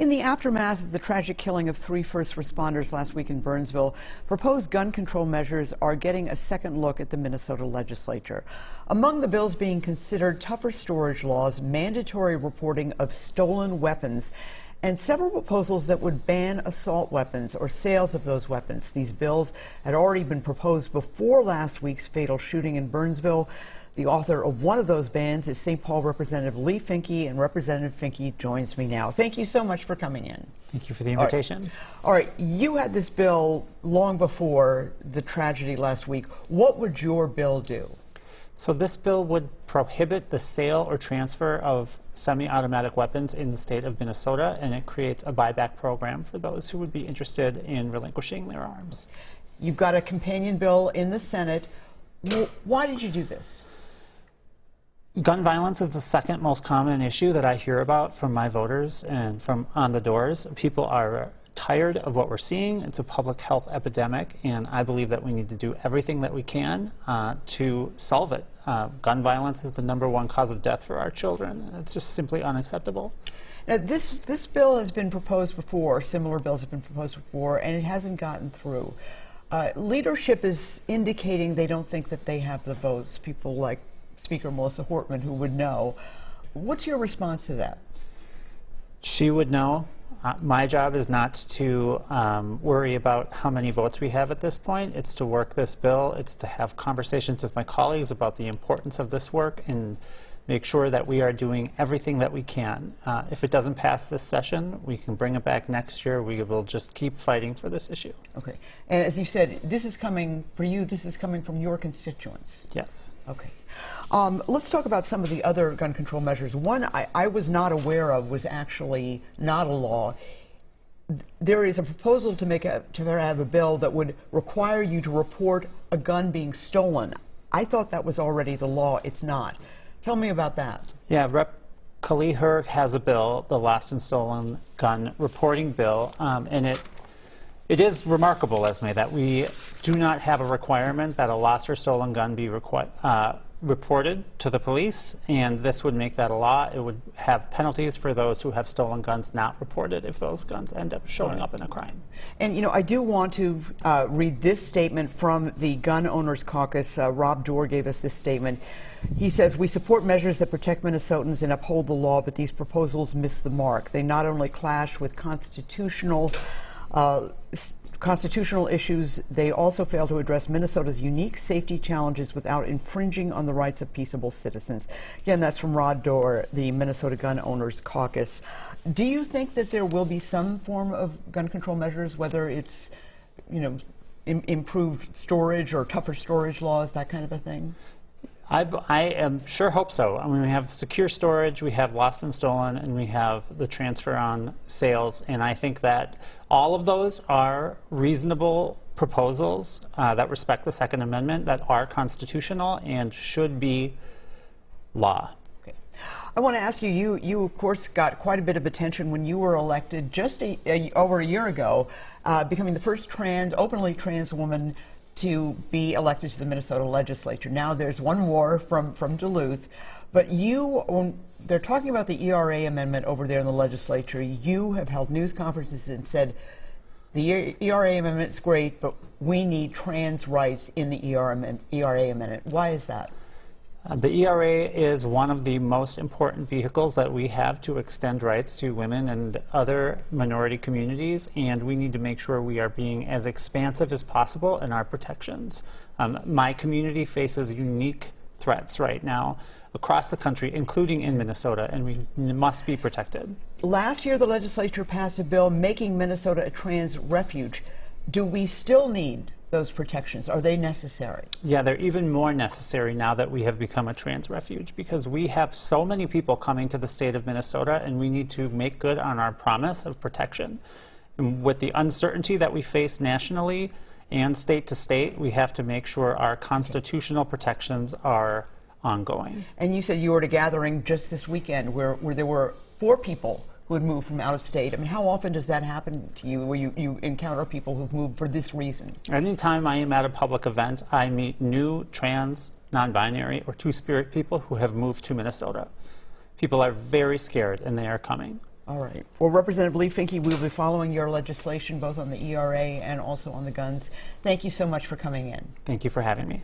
In the aftermath of the tragic killing of 3 first responders last week in Burnsville, proposed gun control measures are getting a second look at the Minnesota legislature. Among the bills being considered, tougher storage laws, mandatory reporting of stolen weapons, and several proposals that would ban assault weapons or sales of those weapons. These bills had already been proposed before last week's fatal shooting in Burnsville. The author of one of those bans is St. Paul Representative Leigh Finke, and Representative Finke joins me now. Thank you so much for coming in. Thank you for the invitation. All right, you had this bill long before the tragedy last week. What would your bill do? So this bill would prohibit the sale or transfer of semi-automatic weapons in the state of Minnesota, and it creates a buyback program for those who would be interested in relinquishing their arms. You've got a companion bill in the Senate. Why did you do this? Gun violence is the second most common issue that I hear about from my voters and from on the doors. People are tired of what we're seeing. It's a public health epidemic, and I believe that we need to do everything that we can to solve it. Gun violence is the #1 cause of death for our children. It's just simply unacceptable. Now, this bill has been proposed before, similar bills have been proposed before, and it hasn't gotten through. Leadership is indicating they don't think that they have the votes. People like Speaker Melissa Hortman, who would know. What's your response to that? She would know. My job is not to worry about how many votes we have at this point. It's to work this bill. It's to have conversations with my colleagues about the importance of this work and make sure that we are doing everything that we can. If it doesn't pass this session, we can bring it back next year. We will just keep fighting for this issue. Okay. And as you said, this is coming, for you, this is coming from your constituents. Yes. Okay. Let's talk about some of the other gun control measures. One I was not aware of was actually not a law. There is a proposal to have a bill that would require you to report a gun being stolen. I thought that was already the law. It's not. Tell me about that. Yeah, Rep. Kaliher has a bill, the Lost and Stolen Gun Reporting Bill, and it is remarkable, Esme, that we do not have a requirement that a lost or stolen gun be reported to the police, and this would make that a law. It would have penalties for those who have stolen guns not reported if those guns end up showing up in a crime. And, you know, I do want to read this statement from the Gun Owners Caucus. Rob Dorr gave us this statement. He says, "We support measures that protect Minnesotans and uphold the law, but these proposals miss the mark. They not only clash with constitutional issues, they also fail to address Minnesota's unique safety challenges without infringing on the rights of peaceable citizens." Again, that's from Rod Dorr, the Minnesota Gun Owners Caucus. Do you think that there will be some form of gun control measures, whether it's, you know, improved storage or tougher storage laws, that kind of a thing? I am sure hope so. I mean, we have secure storage, we have lost and stolen, and we have the transfer on sales, and I think that all of those are reasonable proposals that respect the Second Amendment, that are constitutional and should be law. Okay. I want to ask you, you of course got quite a bit of attention when you were elected just over a year ago, becoming the first openly trans woman to be elected to the Minnesota legislature. Now there's one more from Duluth, but when they're talking about the ERA amendment over there in the legislature, you have held news conferences and said the ERA amendment is great, but we need trans rights in the ERA amendment. Why is that? The ERA is one of the most important vehicles that we have to extend rights to women and other minority communities, and we need to make sure we are being as expansive as possible in our protections. My community faces unique threats right now across the country, including in Minnesota, and we must be protected. Last year, the legislature passed a bill making Minnesota a trans refuge. Do we still need those protections? Are they necessary? Yeah, they're even more necessary now that we have become a trans refuge, because we have so many people coming to the state of Minnesota, and we need to make good on our promise of protection. And with the uncertainty that we face nationally and state to state, we have to make sure our constitutional protections are ongoing. And you said you were at a gathering just this weekend where there were 4 people who had moved from out of state. I mean, how often does that happen to you, where you encounter people who've moved for this reason? Anytime I am at a public event, I meet new trans, non-binary, or two-spirit people who have moved to Minnesota. People are very scared, and they are coming. All right. Well, Representative Leigh Finke, we will be following your legislation both on the ERA and also on the guns. Thank you so much for coming in. Thank you for having me.